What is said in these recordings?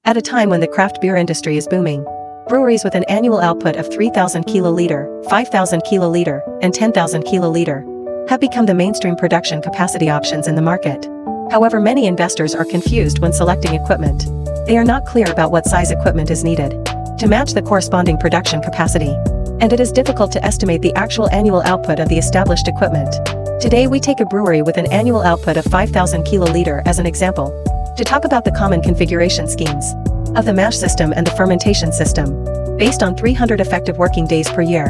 At a time when the craft beer industry is booming, breweries with an annual output of 3,000 kiloliter, 5,000 kiloliter, and 10,000 kiloliter have become the mainstream production capacity options in the market. However, many investors are confused when selecting equipment. They are not clear about what size equipment is needed to match the corresponding production capacity, and it is difficult to estimate the actual annual output of the established equipment. Today we take a brewery with an annual output of 5,000 kiloliter as an example, to talk about the common configuration schemes of the mash system and the fermentation system. Based on 300 effective working days per year,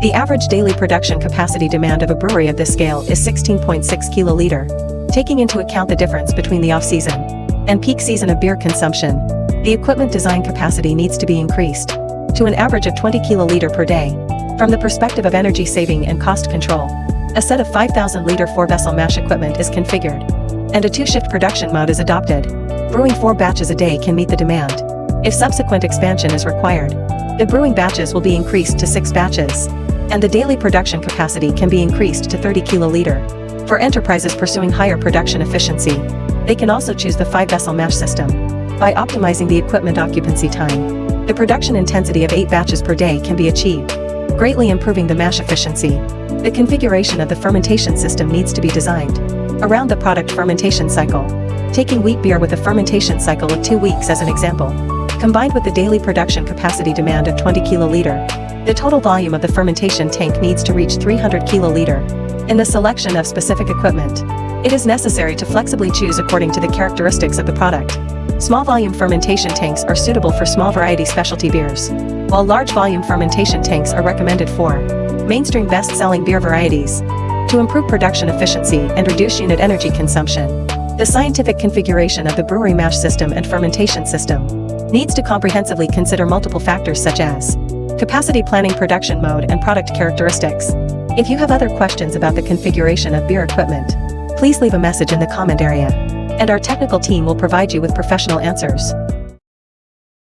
the average daily production capacity demand of a brewery of this scale is 16.6 kiloliter. Taking into account the difference between the off-season and peak season of beer consumption, the equipment design capacity needs to be increased to an average of 20 kiloliter per day. From the perspective of energy saving and cost control, a set of 5,000 liter 4-vessel mash equipment is configured, and a 2-shift production mode is adopted. Brewing 4 batches a day can meet the demand. If subsequent expansion is required, the brewing batches will be increased to 6 batches, and the daily production capacity can be increased to 30 kiloliter. For enterprises pursuing higher production efficiency, they can also choose the 5-vessel mash system. By optimizing the equipment occupancy time, the production intensity of 8 batches per day can be achieved, greatly improving the mash efficiency. The configuration of the fermentation system needs to be designed around the product fermentation cycle. Taking wheat beer with a fermentation cycle of 2 weeks as an example, combined with the daily production capacity demand of 20 kiloliter, the total volume of the fermentation tank needs to reach 300 kiloliter. In the selection of specific equipment, it is necessary to flexibly choose according to the characteristics of the product. Small volume fermentation tanks are suitable for small variety specialty beers, while large volume fermentation tanks are recommended for mainstream best-selling beer varieties. To improve production efficiency and reduce unit energy consumption, the scientific configuration of the brewery mash system and fermentation system needs to comprehensively consider multiple factors such as capacity planning, production mode, and product characteristics. If you have other questions about the configuration of beer equipment, please leave a message in the comment area, and our technical team will provide you with professional answers.